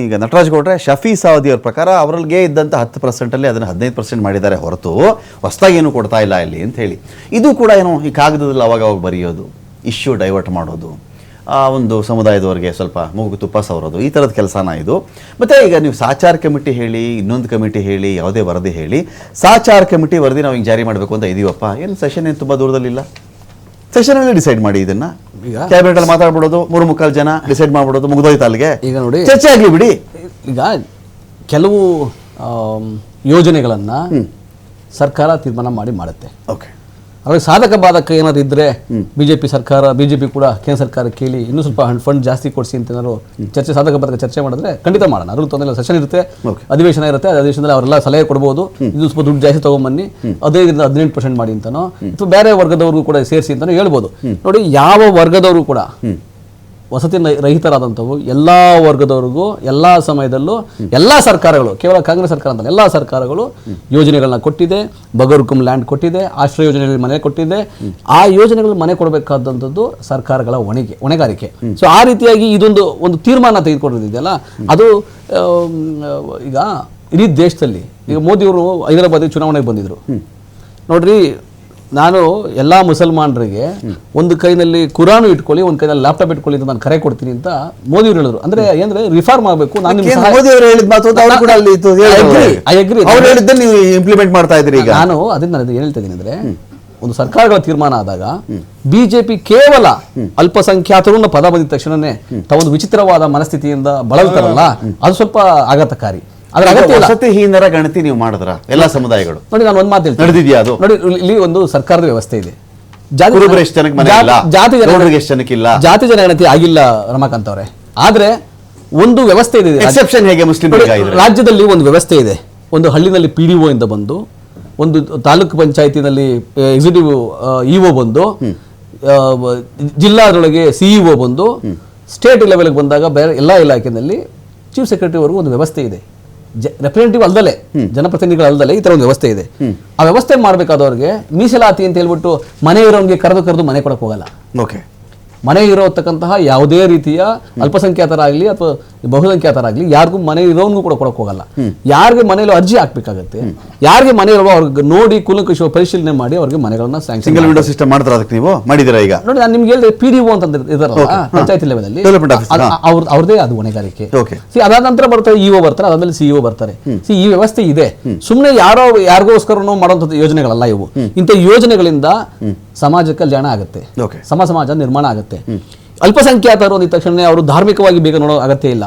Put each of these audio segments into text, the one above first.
ಈಗ ನಟರಾಜ್ ಗೌಡ್ರೆ ಶಫಿ ಸಾವದಿ ಅವ್ರ ಪ್ರಕಾರ ಅವರಿಗೆ ಇದ್ದಂಥ 10% ಅದನ್ನು 15% ಮಾಡಿದ್ದಾರೆ ಹೊರತು ಹೊಸದಾಗಿ ಏನು ಕೊಡ್ತಾ ಇಲ್ಲ ಇಲ್ಲಿ ಅಂತ ಹೇಳಿ. ಇದು ಕೂಡ ಏನೋ ಈ ಕಾಗದದಲ್ಲಿ ಅವಾಗ ಬರೆಯೋದು, ಇಶ್ಯೂ ಡೈವರ್ಟ್ ಮಾಡೋದು, ಒಂದು ಸಮುದಾಯದವರಿಗೆ ಸ್ವಲ್ಪ ಮೂಗು ತುಪ್ಪ ಸವರೋದು, ಈ ಥರದ ಕೆಲಸನ ಇದು. ಮತ್ತು ಈಗ ನೀವು ಸಾಚಾರ್ ಕಮಿಟಿ ಹೇಳಿ, ಇನ್ನೊಂದು ಕಮಿಟಿ ಹೇಳಿ, ಯಾವುದೇ ವರದಿ ಹೇಳಿ, ಸಾಚಾರ್ ಕಮಿಟಿ ವರದಿ ನಾವು ಹಿಂಗೆ ಜಾರಿ ಮಾಡಬೇಕು ಅಂತ ಇದೀವಪ್ಪ, ಏನು ಸೆಷನ್ ಏನು ತುಂಬ ದೂರದಲ್ಲಿಲ್ಲ, ಸೆಷನಲ್ಲಿ ಡಿಸೈಡ್ ಮಾಡಿ ಇದನ್ನ. ಕ್ಯಾಬಿನೆಟ್ ಅಲ್ಲಿ ಮಾತಾಡ್ಬಿಡೋದು, 3-3 ಜನ ಡಿಸೈಡ್ ಮಾಡ್ಬಿಡೋದು, ಮುಗಿದೋಯ್ತು ಅಲ್ಲಿಗೆ. ಈಗ ನೋಡಿ ಚರ್ಚೆ ಆಗ್ಲಿ ಬಿಡಿ. ಈಗ ಕೆಲವು ಯೋಜನೆಗಳನ್ನ ಸರ್ಕಾರ ತೀರ್ಮಾನ ಮಾಡುತ್ತೆ. ಓಕೆ, ಅವ್ರಿಗೆ ಸಾಧಕ ಬಾಧಕ ಏನಾದ್ರು ಇದ್ರೆ ಬಿಜೆಪಿ ಕೂಡ ಕೇಂದ್ರ ಸರ್ಕಾರ ಕೇಳಿ ಇನ್ನೂ ಸ್ವಲ್ಪ ಫಂಡ್ ಜಾಸ್ತಿ ಕೊಡಿಸಿ ಅಂತ ಏನಾದ್ರು ಸಾಧಕ ಬಾಧಕ ಚರ್ಚೆ ಮಾಡಿದ್ರೆ ಖಂಡಿತ ಮಾಡೋಣ. ಅದ್ರ ತೊಂದರೆ ಸೆಷನ್ ಇರುತ್ತೆ, ಅಧಿವೇಶನ ಇರುತ್ತೆ, ಅಧಿವೇಶನದಲ್ಲಿ ಅವರೆಲ್ಲ ಸಲಹೆ ಕೊಡ್ಬೋದು, ಇದು ಸ್ವಲ್ಪ ದುಡ್ಡು ಜಾಸ್ತಿ ತಗೊಂಬನ್ನಿ, 15% ಮಾಡಿ ಅಂತಾನೋ ಅಥವಾ ಬೇರೆ ವರ್ಗದವ್ರಿಗೂ ಕೂಡ ಸೇರಿಸಿ ಅಂತಾನೋ ಹೇಳ್ಬೋದು. ನೋಡಿ, ಯಾವ ವರ್ಗದವರು ಕೂಡ ವಸತಿ ರಹಿತರಾದಂಥವು ಎಲ್ಲ ವರ್ಗದವ್ರಿಗೂ ಎಲ್ಲ ಸಮಯದಲ್ಲೂ ಎಲ್ಲ ಸರ್ಕಾರಗಳು, ಕೇವಲ ಕಾಂಗ್ರೆಸ್ ಸರ್ಕಾರ ಅಂತ ಎಲ್ಲ ಸರ್ಕಾರಗಳು ಯೋಜನೆಗಳನ್ನ ಕೊಟ್ಟಿದೆ. ಬಗರ್ಕುಂ ಲ್ಯಾಂಡ್ ಕೊಟ್ಟಿದೆ, ಆಶ್ರಯ ಯೋಜನೆಗಳಲ್ಲಿ ಮನೆ ಕೊಟ್ಟಿದೆ. ಆ ಯೋಜನೆಗಳಲ್ಲಿ ಮನೆ ಕೊಡಬೇಕಾದಂಥದ್ದು ಸರ್ಕಾರಗಳ ಹೊಣೆಗಾರಿಕೆ. ಸೊ ಆ ರೀತಿಯಾಗಿ ಒಂದು ತೀರ್ಮಾನ ತೆಗೆದುಕೊಂಡಿದೆಯಲ್ಲ, ಅದು ಈಗ ಇಡೀ ದೇಶದಲ್ಲಿ ಈಗ ಮೋದಿಯವರು ಹೈದರಾಬಾದಿಗೆ ಚುನಾವಣೆಗೆ ಬಂದಿದ್ರು. ನೋಡ್ರಿ, ನಾನು ಎಲ್ಲ ಮುಸಲ್ಮಾನರಿಗೆ ಒಂದು ಕೈನಲ್ಲಿ ಕುರಾನು ಇಟ್ಕೊಳ್ಳಿ, ಒಂದು ಕೈನಲ್ಲಿ ಲ್ಯಾಪ್ಟಾಪ್ ಇಟ್ಕೊಳ್ಳಿ ಅಂತ ನಾನು ಕರೆ ಕೊಡ್ತೀನಿ ಅಂತ ಮೋದಿಯವರು ಹೇಳಿದ್ರು. ಅಂದ್ರೆ ಏನಂದ್ರೆ ರಿಫಾರ್ಮ್ ಆಗಬೇಕು. ನಾನು ಇಂಪ್ಲಿಮೆಂಟ್ ಮಾಡ್ತಾ ಇದ್ರಿ. ಈಗ ನಾನು ಅದನ್ನ ಹೇಳ್ತಾ ಇದ್ದೀನಿ ಅಂದ್ರೆ, ಒಂದು ಸರ್ಕಾರಗಳ ತೀರ್ಮಾನ ಆದಾಗ ಬಿಜೆಪಿ ಕೇವಲ ಅಲ್ಪಸಂಖ್ಯಾತರು ಪದ ಬಂದಿದ ತಕ್ಷಣನೇ ತಾವೊಂದು ವಿಚಿತ್ರವಾದ ಮನಸ್ಥಿತಿಯಿಂದ ಬಳಲ್ತಾರಲ್ಲ, ಅದು ಸ್ವಲ್ಪ ಆಘಾತಕಾರಿ. ವಸತಿಹೀನರ ಗಣತಿ ನೀವು ಮಾಡಿದ್ರ ಎಲ್ಲ ಸಮುದಾಯಗಳು ನೋಡಿ, ನಾನು ಒಂದು ಮಾತು ಹೇಳ್ತೀನಿ. ನೋಡಿ, ಇಲ್ಲಿ ಒಂದು ಸರ್ಕಾರದ ವ್ಯವಸ್ಥೆ ಇದೆ, ಜಾತಿ ಜನಗಣತಿ ಆಗಿಲ್ಲ ರಮಾಕಾಂತ್ ಅವರೇ. ಆದ್ರೆ ಒಂದು ವ್ಯವಸ್ಥೆ ಇದೆ, ಎಕ್ಸೆಪ್ಷನ್ ಹೇಗೆ ಮುಸ್ಲಿಂ ರಾಜ್ಯದಲ್ಲಿ ಒಂದು ವ್ಯವಸ್ಥೆ ಇದೆ. ಒಂದು ಹಳ್ಳಿನಲ್ಲಿ PDO ಇಂದ ಬಂದು, ಒಂದು ತಾಲೂಕು ಪಂಚಾಯತಿನಲ್ಲಿ ಎಕ್ಸಿಕ್ಯೂಟಿವ್ EO ಬಂದು, ಜಿಲ್ಲಾದೊಳಗೆ CEO ಬಂದು, ಸ್ಟೇಟ್ ಲೆವೆಲ್ಗೆ ಬಂದಾಗ ಬೇರೆ ಎಲ್ಲ ಇಲಾಖೆಯಲ್ಲಿ ಚೀಫ್ ಸೆಕ್ರೆಟರಿವರೆಗೂ ಒಂದು ವ್ಯವಸ್ಥೆ ಇದೆ. ರೆಪ್ರೆಸೆಂಟೇಟಿವ್ ಅಲ್ದಲೆ, ಜನಪ್ರತಿನಿಧಿಗಳು ಅಲ್ದಲೆ ಈ ತರ ಒಂದು ವ್ಯವಸ್ಥೆ ಇದೆ. ಆ ವ್ಯವಸ್ಥೆ ಮಾಡ್ಬೇಕಾದವ್ರಿಗೆ ಮೀಸಲಾತಿ ಅಂತ ಹೇಳ್ಬಿಟ್ಟು ಮನೆ ಇರೋನ್ಗೆ ಕರೆದು ಮನೆ ಕೊಡಕ್ ಹೋಗಲ್ಲ. ಓಕೆ, ಮನೆ ಇರೋತಕ್ಕಂತಹ ಯಾವುದೇ ರೀತಿಯ ಅಲ್ಪಸಂಖ್ಯಾತರಾಗ್ಲಿ ಅಥವಾ ಬಹುಸಂಖ್ಯಾತರಾಗ್ಲಿ ಯಾರಿಗೂ ಮನೆ ಇರೋನ್ಗೂ ಕೂಡ ಕೊಡಕ್ ಹೋಗಲ್ಲ. ಯಾರಿಗೆ ಮನೆಯಲ್ಲಿ ಅರ್ಜಿ ಹಾಕ್ಬೇಕಾಗತ್ತೆ, ಯಾರಿಗೆ ಮನೆ ಇರೋ ಅವ್ರಿಗೆ ನೋಡಿ ಕೂಲಂಕಷ ಪರಿಶೀಲನೆ ಮಾಡಿ ಅವ್ರಿಗೆ ಮನೆಗಳನ್ನ ಸ್ಯಾಂಕ್ಷನ್. ಸಿಂಗಲ್ ವಿಂಡೋ ಸಿಸ್ಟಮ್ ಮಾಡಿದ್ರೆ ಅದಕ್ಕೆ ನೀವು ಮಾಡಿದಿರಾ? ಈಗ ನೋಡಿ, ನಾನು ನಿಮ್ಗೆ ಹೇಳಿದೆ PDO ಅಂತ ಇದಾರಲ್ಲ ಪಂಚಾಯತಿ ಲೆವೆಲ್ ಅಲ್ಲಿ, ಅವ್ರದೇ ಅದು ಹೊಣೆಗಾರಿಕೆ. ಅದಾದ ನಂತರ ಬರ್ತಾರೆ EO ಬರ್ತಾರೆ, ಅದಾದ್ಮೇಲೆ CEO ಬರ್ತಾರೆ. ಈ ವ್ಯವಸ್ಥೆ ಇದೆ. ಸುಮ್ಮನೆ ಯಾರಿಗೋಸ್ಕರ ಮಾಡುವಂತ ಯೋಜನೆಗಳಲ್ಲ ಇವು. ಇಂಥ ಯೋಜನೆಗಳಿಂದ ಸಮಾಜಕ್ಕೆ ಕಲ್ಯಾಣ ಆಗುತ್ತೆ, ಸಮಾಜ ನಿರ್ಮಾಣ ಆಗುತ್ತೆ. ಅಲ್ಪಸಂಖ್ಯಾತರು ಅಂದ ತಕ್ಷಣ ಅವರು ಧಾರ್ಮಿಕವಾಗಿ ಬೇಗ ನೋಡೋ ಅಗತ್ಯ ಇಲ್ಲ.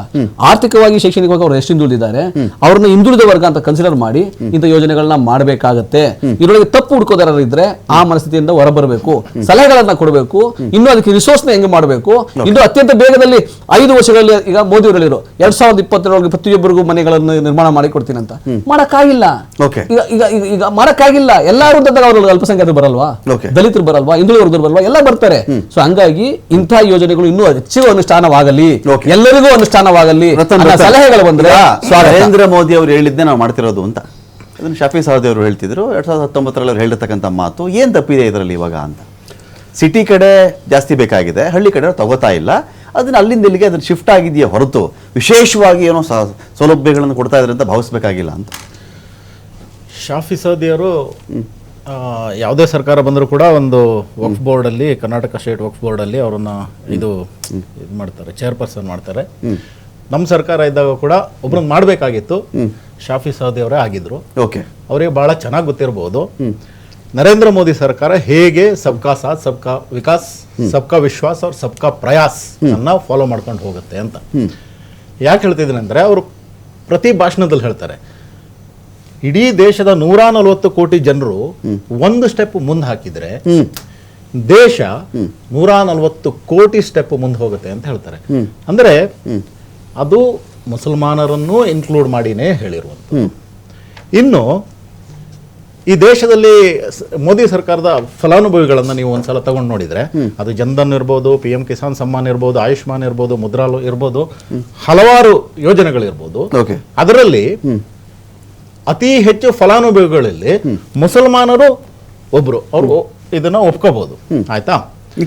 ಆರ್ಥಿಕವಾಗಿ, ಶೈಕ್ಷಣಿಕವಾಗಿ ಅವರು ಎಷ್ಟು ಹಿಂದುಳಿದಿದ್ದಾರೆ ಅವ್ರನ್ನ ಹಿಂದುಳಿದ ವರ್ಗ ಅಂತ ಕನ್ಸಿಡರ್ ಮಾಡಿ ಇಂಥ ಯೋಜನೆಗಳನ್ನ ಮಾಡಬೇಕಾಗತ್ತೆ. ಇದರೊಳಗೆ ತಪ್ಪು ಹುಡ್ಕೋದಾರ ಇದ್ರೆ ಆ ಮನಸ್ಥಿತಿಯಿಂದ ಹೊರಬರಬೇಕು, ಸಲಹೆಗಳನ್ನ ಕೊಡಬೇಕು. ಇನ್ನು ಅದಕ್ಕೆ ರಿಸೋರ್ಸ್ ನ ಹೆಂಗೆ ಮಾಡಬೇಕು, ಇನ್ನು ಅತ್ಯಂತ ಬೇಗದಲ್ಲಿ 5 ವರ್ಷಗಳಲ್ಲಿ, ಈಗ ಮೋದಿ ಅವರು ಹೇಳಿದ್ರು 2022 ಪ್ರತಿಯೊಬ್ಬರಿಗೂ ಮನೆಗಳನ್ನು ನಿರ್ಮಾಣ ಮಾಡಿ ಕೊಡ್ತೀನಿ ಅಂತ. ಮಾಡಕ್ಕಾಗಿಲ್ಲ, ಈಗ ಮಾಡಕ್ಕಾಗಿಲ್ಲ. ಎಲ್ಲರೂ ಅವ್ರು ಅಲ್ಪಸಂಖ್ಯಾತರು ಬರಲ್ವಾ, ದಲಿತರು ಬರಲ್ವಾ, ಹಿಂದುಳಿದ ವರ್ಗದವರು ಬರಲ್ವಾ, ಎಲ್ಲ ಬರ್ತಾರೆ. ಸೊ ಹಂಗಾಗಿ ಇಂಥ ಯೋಜನೆಗಳು ಇನ್ನೂ ಹೆಚ್ಚು ಅನುಷ್ಠಾನವಾಗಲಿ, ಎಲ್ಲರಿಗೂ ಅನುಷ್ಠಾನವಾಗಲಿ, ಸಲಹೆಗಳು ಬಂದ್ರೆ. ನರೇಂದ್ರ ಮೋದಿ ಅವರು ಹೇಳಿದ್ದೆ ನಾವು ಮಾಡ್ತಿರೋದು ಅಂತ ಅದನ್ನು ಶಫಿ ಸಾವದಿ ಅವರು ಹೇಳ್ತಿದ್ರು. 2019 ಅವ್ರು ಹೇಳಿರ್ತಕ್ಕಂಥ ಮಾತು ಏನ್ ತಪ್ಪಿದೆ ಇದರಲ್ಲಿ ಇವಾಗ ಅಂತ. ಸಿಟಿ ಕಡೆ ಜಾಸ್ತಿ ಬೇಕಾಗಿದೆ, ಹಳ್ಳಿ ಕಡೆ ತಗೋತಾ ಇಲ್ಲ. ಅದನ್ನ ಅಲ್ಲಿಂದ ಇಲ್ಲಿಗೆ ಅದನ್ನ ಶಿಫ್ಟ್ ಆಗಿದೆಯಾ ಹೊರತು ವಿಶೇಷವಾಗಿ ಏನೋ ಸೌಲಭ್ಯಗಳನ್ನು ಕೊಡ್ತಾ ಇದ್ರೆ ಅಂತ ಭಾವಿಸ್ಬೇಕಾಗಿಲ್ಲ ಅಂತ. ಶಫಿ ಸಾವದಿ ಅವರು ಯಾವುದೇ ಸರ್ಕಾರ ಬಂದರೂ ಕೂಡ ಒಂದು ವಕ್ಫ್ ಬೋರ್ಡಲ್ಲಿ, ಕರ್ನಾಟಕ ಸ್ಟೇಟ್ ವಕ್ಫ್ ಬೋರ್ಡಲ್ಲಿ ಅವರನ್ನು ಇದು ಮಾಡ್ತಾರೆ, ಚೇರ್ಪರ್ಸನ್ ಮಾಡ್ತಾರೆ. ನಮ್ಮ ಸರ್ಕಾರ ಇದ್ದಾಗ ಕೂಡ ಒಬ್ರನ್ನ ಮಾಡಬೇಕಾಗಿತ್ತು, ಶಫಿ ಸಾವದಿ ಅವರೇ ಆಗಿದ್ರು. ಅವರಿಗೆ ಬಹಳ ಚೆನ್ನಾಗಿ ಗೊತ್ತಿರಬಹುದು ನರೇಂದ್ರ ಮೋದಿ ಸರ್ಕಾರ ಹೇಗೆ ಸಬ್ಕಾ ಸಾಥ್, ಸಬ್ಕಾ ವಿಕಾಸ್, ಸಬ್ಕಾ ವಿಶ್ವಾಸ್ और ಸಬ್ಕಾ ಪ್ರಯಾಸ್ ಅನ್ನ ಫಾಲೋ ಮಾಡ್ಕೊಂಡು ಹೋಗುತ್ತೆ ಅಂತ. ಯಾಕೆ ಹೇಳ್ತಿದ್ದೀನಿ ಅಂದರೆ, ಅವರು ಪ್ರತಿ ಭಾಷಣದಲ್ಲಿ ಹೇಳ್ತಾರೆ, ಇಡೀ ದೇಶದ 140 ಕೋಟಿ ಜನರು ಒಂದು ಸ್ಟೆಪ್ ಮುಂದೆ ಹಾಕಿದ್ರೆ ದೇಶ 140 ಕೋಟಿ ಸ್ಟೆಪ್ ಮುಂದೆ ಹೋಗುತ್ತೆ ಅಂತ ಹೇಳ್ತಾರೆ. ಅಂದ್ರೆ ಅದು ಮುಸಲ್ಮಾನರನ್ನು ಇನ್ಕ್ಲೂಡ್ ಮಾಡಿನೇ ಹೇಳಿರುವಂಥದ್ದು. ಇನ್ನು ಈ ದೇಶದಲ್ಲಿ ಮೋದಿ ಸರ್ಕಾರದ ಫಲಾನುಭವಿಗಳನ್ನ ನೀವು ಒಂದ್ಸಲ ತಗೊಂಡು ನೋಡಿದ್ರೆ, ಅದು ಜನ್ಧನ್ ಇರ್ಬೋದು, PM ಕಿಸಾನ್ ಸಮ್ಮಾನ್ ಇರ್ಬೋದು, ಆಯುಷ್ಮಾನ್ ಇರ್ಬೋದು, ಮುದ್ರಾ ಇರ್ಬೋದು, ಹಲವಾರು ಯೋಜನೆಗಳಿರ್ಬೋದು. ಅದರಲ್ಲಿ ಅತಿ ಹೆಚ್ಚು ಫಲಾನುಭವಿಗಳಲ್ಲಿ ಮುಸಲ್ಮಾನರು ಒಬ್ರು, ಅವರು ಇದನ್ನ ಒಪ್ಕೋಬಹುದು. ಆಯ್ತಾ?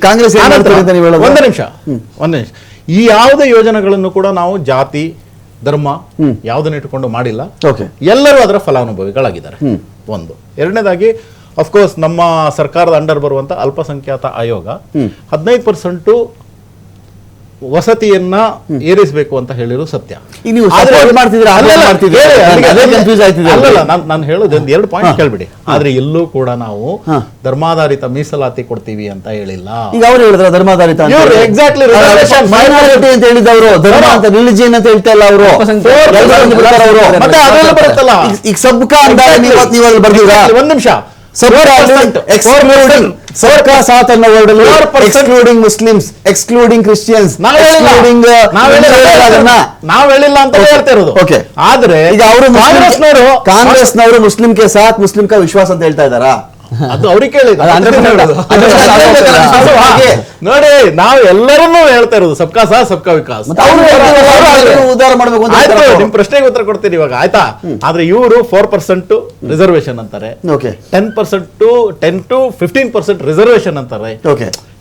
ಕಾಂಗ್ರೆಸ್ ಒಂದು ನಿಮಿಷ ಈ ಯಾವುದೇ ಯೋಜನೆಗಳನ್ನು ಕೂಡ ನಾವು ಜಾತಿ ಧರ್ಮ ಯಾವುದನ್ನ ಇಟ್ಕೊಂಡು ಮಾಡಿಲ್ಲ. ಓಕೆ. ಎಲ್ಲರೂ ಅದರ ಫಲಾನುಭವಿಗಳಾಗಿದ್ದಾರೆ. ಒಂದು. ಎರಡನೇದಾಗಿ ಅಫ್ಕೋರ್ಸ್ ನಮ್ಮ ಸರ್ಕಾರದ ಅಂಡರ್ ಬರುವಂತ ಅಲ್ಪಸಂಖ್ಯಾತ ಆಯೋಗ 15% ವಸತಿಯನ್ನ ಏರಿಸಬೇಕು ಅಂತ ಹೇಳಿರೋ ಸತ್ಯ. ಈಗ ನೀವು support ಮಾಡ್ತಿದ್ದೀರಾ, ಅಲ್ಲಲ್ಲ, ಮಾಡ್ತಿದ್ದೀರಾ? ಹೇಳಿ, ಅದೇ confuse ಆಯ್ತಿದೆ. ಅಲ್ಲಲ್ಲ, ನಾನು ಹೇಳೋದು ಒಂದು 2 ಪಾಯಿಂಟ್ ಕೇಳ್ಬಿಡಿ. ಆದ್ರೆ ಎಲ್ಲೂ ಕೂಡ ನಾವು ಧರ್ಮಾಧಾರಿತ ಮೀಸಲಾತಿ ಕೊಡ್ತೀವಿ ಅಂತ ಹೇಳಿಲ್ಲ. ಈಗ ಅವ್ರು ಹೇಳಿದ್ರ ಧರ್ಮಾಧಾರಿತ ಅಂತ ಇವ್ರು exactly reservation ಮೈನಾರಿಟಿ ಅಂತ ಹೇಳಿದವರು, ಧರ್ಮ ಅಂತ ರಿಲಿಜಿಯನ್ ಅಂತ ಹೇಳ್ತಾ ಇಲ್ಲ ಅವರು. ಮತ್ತೆ ಅದೆಲ್ಲ ಬರುತ್ತಲ್ಲ. ಈಗ ಸಬ್ಕಾ ಅಂತ ನೀವು ಅಲ್ಲಿ ಬರ್ದಿರಾ? ಒಂದ್ ನಿಮಿಷ. ಸರ್ಕಾ ಸಾತ್ ಅನ್ನೋ ವರ್ಡ್ ಅಲ್ಲಿ ಎಕ್ಸ್ಕ್ಲೂಡಿಂಗ್ ಮುಸ್ಲಿಮ್ಸ್, ಎಕ್ಸ್ಕ್ಲೂಡಿಂಗ್ ಕ್ರಿಶ್ಚಿಯನ್ಸ್, ನಾವ್ ಹೇಳಿಲ್ಲ ಅಂತ ಹೇಳ್ತಾ ಇರೋದು. ಓಕೆ. ಆದ್ರೆ ಈಗ ಅವರು ಕಾಂಗ್ರೆಸ್ನವರು ಮುಸ್ಲಿಂ ಕೆ ಸಾತ್ ಮುಸ್ಲಿಂ ಕಾ ವಿಶ್ವಾಸ ಅಂತ ಹೇಳ್ತಾ ಇದ್ದಾರಾ? ಅದು ಅವ್ರಿಗೆ ಕೇಳಿ. ನೋಡಿ, ನಾವು ಎಲ್ಲರನ್ನೂ ಹೇಳ್ತಾ ಇರೋದು ಸಬ್ಕಾ ಸಾಥ್ ಸಬ್ಕಾ ವಿಕಾಸ್. ಉದ್ಧಾರ ಮಾಡಬೇಕು ಅಂತ. ಆಯ್ತು, ನಿಮ್ ಪ್ರಶ್ನೆಗೆ ಉತ್ತರ ಕೊಡ್ತೀನಿ ಇವಾಗ, ಆಯ್ತಾ? ಆದ್ರೆ ಇವರು 4% ರಿಸರ್ವೇಶನ್ ಅಂತಾರೆ, 10% to 15% ರಿಸರ್ವೇಶನ್ ಅಂತಾರೆ.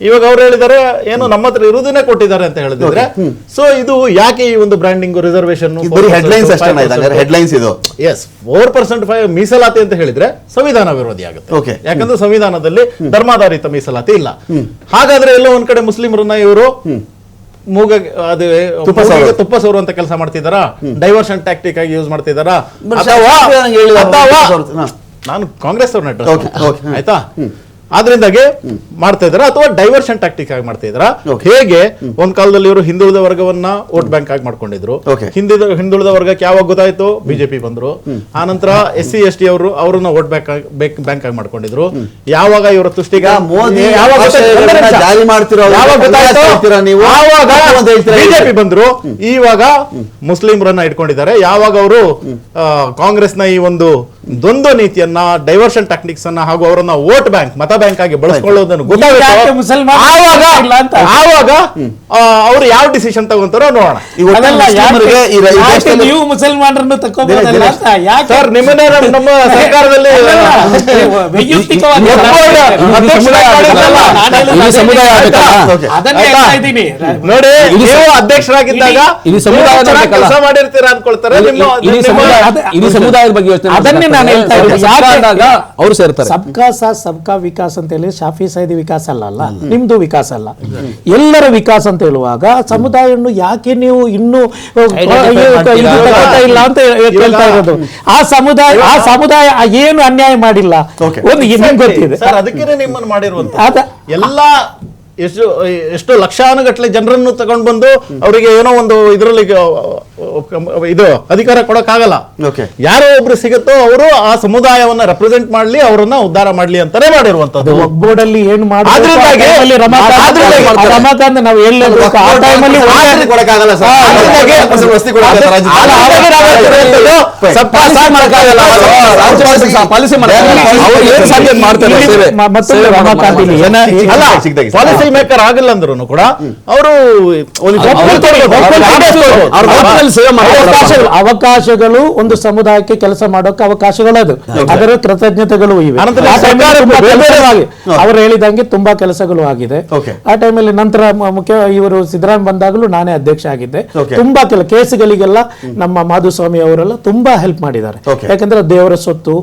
ಇವಾಗ ಅವ್ರು ಹೇಳಿದ್ದಾರೆ ಏನು ನಮ್ಮ ಹತ್ರ ಇರುವುದನ್ನೇ ಕೊಟ್ಟಿದ್ದಾರೆ ಅಂತ ಹೇಳಿದ್ರೆ, ಸೊ ಇದು ಯಾಕೆ ಈ ಒಂದು ಬ್ರಾಂಡಿಂಗ್ ರಿಸರ್ವೇಶನ್ ಹೆಡ್ಲೈನ್ಸ್ ಹೆಡ್ಲೈನ್ಸ್ ಇದು? ಎಸ್, 4% ಮೀಸಲಾತಿ ಅಂತ ಹೇಳಿದ್ರೆ ಸಂವಿಧಾನ ವಿರೋಧಿ ಆಗುತ್ತೆ. ಯಾಕಂದ್ರೆ ಸಂವಿಧಾನದಲ್ಲಿ ಧರ್ಮಾಧಾರಿತ ಮೀಸಲಾತಿ ಇಲ್ಲ. ಹಾಗಾದ್ರೆ ಎಲ್ಲೋ ಒಂದ್ ಕಡೆ ಮುಸ್ಲಿಮರನ್ನ ಇವರು ತುಪ್ಪ ಸೋರುವಂತ ಕೆಲಸ ಮಾಡ್ತಿದಾರಾ? ಡೈವರ್ಷನ್ ಟ್ಯಾಕ್ಟಿಕ್ ಆಗಿ ಯೂಸ್ ಮಾಡ್ತಿದಾರಾ? ನಾನು ಕಾಂಗ್ರೆಸ್ ಅವ್ರನ್ನ ಅಡ್ರೆಸ್, ಆಯ್ತಾ? ಆದ್ರಿಂದಾಗೆ ಮಾಡ್ತಾ ಇದಾರ ಅಥವಾ ಡೈವರ್ಷನ್ ಟ್ಯಾಕ್ಟಿಕ್ ಆಗಿ ಮಾಡ್ತಾ ಇದಾರ? ಹೇಗೆ ಒಂದ್ ಕಾಲದಲ್ಲಿ ಇವರು ಹಿಂದುಳಿದ ವರ್ಗವನ್ನ ವೋಟ್ ಬ್ಯಾಂಕ್ ಆಗಿ ಮಾಡ್ಕೊಂಡಿದ್ರು. ಹಿಂದುಳಿದ ವರ್ಗಕ್ಕೆ ಯಾವಾಗ ಗೊತ್ತಾಯ್ತು? ಬಿಜೆಪಿ ಬಂದ್ರು. ಆನಂತರ SC ST ಅವರು ಅವ್ರನ್ನ ವೋಟ್ ಬ್ಯಾಂಕ್ ಆಗಿ ಮಾಡ್ಕೊಂಡಿದ್ರು. ಯಾವಾಗ ಇವರ ತುಷ್ಟಿಗೆ ಬಿಜೆಪಿ ಬಂದ್ರು, ಇವಾಗ ಮುಸ್ಲಿಮರನ್ನ ಇಟ್ಕೊಂಡಿದ್ದಾರೆ. ಯಾವಾಗ ಅವರು ಕಾಂಗ್ರೆಸ್ನ ಈ ಒಂದು ದ್ವಂದ್ವ ನೀತಿಯನ್ನ, ಡೈವರ್ಷನ್ ಟೆಕ್ನಿಕ್ಸ್ ಅನ್ನ ಹಾಗೂ ಅವರನ್ನ ವೋಟ್ ಬ್ಯಾಂಕ್, ಮತ ಬ್ಯಾಂಕ್ ಆಗಿ ಬಳಸ್ಕೊಳ್ಳೋದನ್ನು ಆವಾಗ ಅವ್ರು ಯಾವ ಡಿಸಿಷನ್ ತಗೊಂತಾರೋ ನೋಡೋಣ. ನೀವು ಮುಸಲ್ಮಾನರನ್ನು ಸರ್, ನಿಮ್ಮನ್ನೇ ನಮ್ಮ ಸರ್ಕಾರದಲ್ಲಿ ನೋಡಿ, ನೀವು ಅಧ್ಯಕ್ಷರಾಗಿದ್ದಾಗ ಕೆಲಸ ಮಾಡಿರ್ತೀರಾ ಅನ್ಕೊಳ್ತಾರೆ. ಇಡೀ ಸಮುದಾಯದ ಬಗ್ಗೆ ಅದನ್ನೇ ನಾನು ಹೇಳ್ತಾ ಇರೋದು. ಅವರು ಸೇರ್ತಾರೆ. ಸಬ್ಕಾ ಸಾಥ್ ಸಬ್ಕಾ ವಿಕಾಸ್ ಅಂತ ಹೇಳಿ ಶಾಫಿ ಸೈದಿ ವಿಕಾಸ ಅಲ್ಲ, ನಿಮ್ದು ವಿಕಾಸ ಅಲ್ಲ, ಎಲ್ಲರ ವಿಕಾಸ ಅಂತ ಹೇಳುವಾಗ ಸಮುದಾಯವನ್ನು ಯಾಕೆ ನೀವು ಇನ್ನೂ ಇಲ್ಲ ಅಂತ ಹೇಳ್ತಾ ಇರೋದು? ಆ ಸಮುದಾಯ ಏನು ಅನ್ಯಾಯ ಮಾಡಿಲ್ಲ, ಒಂದು ನಿಮ್ಗೆ ಗೊತ್ತಿದೆ. ಅದಕ್ಕೆ ನಿಮ್ಮನ್ನು ಮಾಡಿರುವಂತ ಎಲ್ಲ ಎಷ್ಟೋ ಲಕ್ಷಾನುಗಟ್ಟಲೆ ಜನರನ್ನು ತಗೊಂಡು ಬಂದು ಅವರಿಗೆ ಏನೋ ಒಂದು ಇದರಲ್ಲಿ ಇದು ಅಧಿಕಾರ ಕೊಡಕ್ಕಾಗಲ್ಲ. ಯಾರೋ ಒಬ್ರು ಸಿಗುತ್ತೋ ಅವರು ಆ ಸಮುದಾಯವನ್ನ ರೆಪ್ರೆಸೆಂಟ್ ಮಾಡ್ಲಿ, ಅವರನ್ನ ಉದ್ಧಾರ ಮಾಡ್ಲಿ ಅಂತಾನೆ ಮಾಡಿರುವಂತದ್ದು. ಬೋರ್ಡ್ ಅಲ್ಲಿ ಏನು ರಮಾಕಾಂತ್ ನಾವು ಪಾಲಿಸಿ ಮೇಕರ್ ಆಗಿಲ್ಲ ಅಂದ್ರೂ ಕೂಡ ಅವರು ಅವಕಾಶಗಳು ಒಂದು ಸಮುದಾಯಕ್ಕೆ ಕೆಲಸ ಮಾಡೋಕೆ ಅವಕಾಶಗಳು, ಅದು ಅದರ ಕೃತಜ್ಞತೆಗಳು ಇವೆ. ಅವರು ಹೇಳಿದಂಗೆ ತುಂಬಾ ಕೆಲಸಗಳು ಆಗಿದೆ ಆ ಟೈಮಲ್ಲಿ. ನಂತರ ಇವರು ಸಿದ್ದರಾಮಯ್ಯ ಬಂದಾಗಲೂ ನಾನೇ ಅಧ್ಯಕ್ಷ ಆಗಿದ್ದೆ. ತುಂಬಾ ಕೇಸುಗಳಿಗೆಲ್ಲ ನಮ್ಮ ಮಾಧುಸ್ವಾಮಿ ಅವರೆಲ್ಲ ತುಂಬಾ ಹೆಲ್ಪ್ ಮಾಡಿದ್ದಾರೆ. ಯಾಕಂದ್ರೆ ದೇವರ ಸ್ವತ್ತು,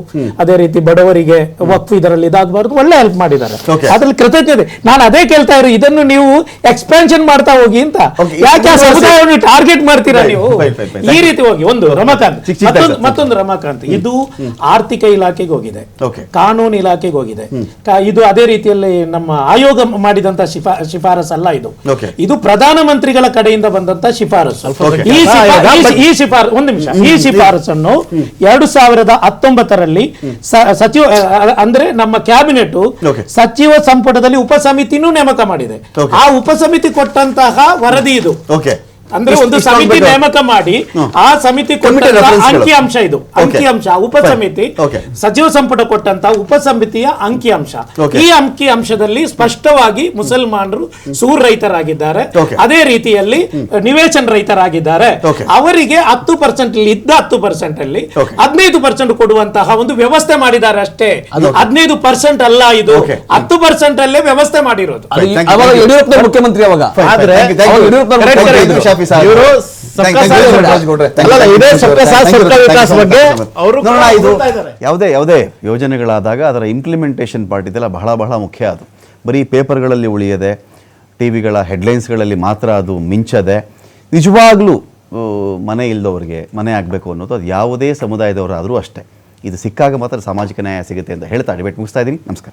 ಅದೇ ರೀತಿ ಬಡವರಿಗೆ ವಕ್ಫ್ ಇದರಲ್ಲಿ ಇದಾಗಬಾರ್ದು, ಒಳ್ಳೆ ಹೆಲ್ಪ್ ಮಾಡಿದ್ದಾರೆ. ಅದ್ರಲ್ಲಿ ಕೃತಜ್ಞತೆ. ನಾನು ಅದೇ ಕೇಳ್ತಾ ಇರೋ, ಇದನ್ನು ನೀವು ಎಕ್ಸ್ಪೆನ್ಷನ್ ಮಾಡ್ತಾ ಹೋಗಿ ಅಂತ. ಯಾಕೆ ಸಮುದಾಯವನ್ನು ಟಾರ್ಗೆಟ್ ಮಾಡ್ತೀರಾ ನೀವು ಈ ರೀತಿ ಹೋಗಿ? ಒಂದು ರಮಾಕಾಂತ್, ಮತ್ತೊಂದು ರಮಾಕಾಂತ್, ಇದು ಆರ್ಥಿಕ ಇಲಾಖೆಗೆ ಹೋಗಿದೆ, ಕಾನೂನು ಇಲಾಖೆಗೆ ಹೋಗಿದೆ. ಇದು ಅದೇ ರೀತಿಯಲ್ಲಿ ನಮ್ಮ ಆಯೋಗ ಮಾಡಿದಂತ ಶಿಫಾರಸ್ ಅಲ್ಲ ಇದು. ಇದು ಪ್ರಧಾನಮಂತ್ರಿಗಳ ಕಡೆಯಿಂದ ಬಂದಂತ ಶಿಫಾರಸು. ಈ ಶಿಫಾರಸು, ಒಂದು ನಿಮಿಷ, ಈ ಶಿಫಾರಸನ್ನು 2019ರಲ್ಲಿ ಸಚಿವ ಅಂದ್ರೆ ನಮ್ಮ ಕ್ಯಾಬಿನೆಟ್ ಸಚಿವ ಸಂಪುಟದಲ್ಲಿ ಉಪಸಮಿತಿನೂ ನೇಮಕ ಮಾಡಿದೆ. ಆ ಉಪಸಮಿತಿ ಕೊಟ್ಟಂತಹ ವರದಿ ಇದು. ಅಂದ್ರೆ ಒಂದು ಸಮಿತಿ ನೇಮಕ ಮಾಡಿ ಆ ಸಮಿತಿ ಅಂಕಿಅಂಶ, ಇದು ಅಂಕಿಅಂಶ, ಉಪಸಮಿತಿ ಸಚಿವ ಸಂಪುಟ ಕೊಟ್ಟಂತ ಉಪಸಮಿತಿಯ ಅಂಕಿಅಂಶ. ಈ ಅಂಕಿಅಂಶದಲ್ಲಿ ಸ್ಪಷ್ಟವಾಗಿ ಮುಸಲ್ಮಾನರು ಸೂರ್ ರೈತರಾಗಿದ್ದಾರೆ, ಅದೇ ರೀತಿಯಲ್ಲಿ ನಿವೇಶನ ರೈತರಾಗಿದ್ದಾರೆ. ಅವರಿಗೆ 10% ಇದ್ದ 10% ಅಲ್ಲಿ 15% ಕೊಡುವಂತಹ ಒಂದು ವ್ಯವಸ್ಥೆ ಮಾಡಿದ್ದಾರೆ ಅಷ್ಟೇ. 15% ಅಲ್ಲ, ಇದು 10% ಅಲ್ಲೇ ವ್ಯವಸ್ಥೆ ಮಾಡಿರೋದು. ಮುಖ್ಯಮಂತ್ರಿ ಅವಾಗ. ಇವರು ಸಬ್ಕಾ ಸಾಥ್ ಅಲ್ಲ, ಇದೇ ಸಬ್ಕಾ ಸಾಥ್ ಸಬ್ಕಾ ವಿಕಾಸ್ ಬಗ್ಗೆ ಅವರು ನೋಡೋಣ, ಇದು ಹೇಳ್ತಾ ಇದ್ದಾರೆ. ಯಾವುದೇ ಯೋಜನೆಗಳಾದಾಗ ಅದರ ಇಂಪ್ಲಿಮೆಂಟೇಷನ್ ಪಾರ್ಟ್ ಇದೆಲ್ಲ ಬಹಳ ಬಹಳ ಮುಖ್ಯ. ಅದು ಬರೀ ಪೇಪರ್ಗಳಲ್ಲಿ ಉಳಿಯದೆ, ಟಿ ವಿಗಳ ಹೆಡ್ಲೈನ್ಸ್ಗಳಲ್ಲಿ ಮಾತ್ರ ಅದು ಮಿಂಚದೆ, ನಿಜವಾಗ್ಲೂ ಮನೆ ಇಲ್ಲದವ್ರಿಗೆ ಮನೆ ಆಗಬೇಕು ಅನ್ನೋದು ಅದು ಯಾವುದೇ ಸಮುದಾಯದವರಾದರೂ ಅಷ್ಟೇ. ಇದು ಸಿಕ್ಕಾಗ ಮಾತ್ರ ಸಾಮಾಜಿಕ ನ್ಯಾಯ ಸಿಗುತ್ತೆ ಅಂತ ಹೇಳ್ತಾ ಡಿಬೇಟ್ ಮುಗಿಸ್ತಾ ಇದ್ದೀನಿ. ನಮಸ್ಕಾರ.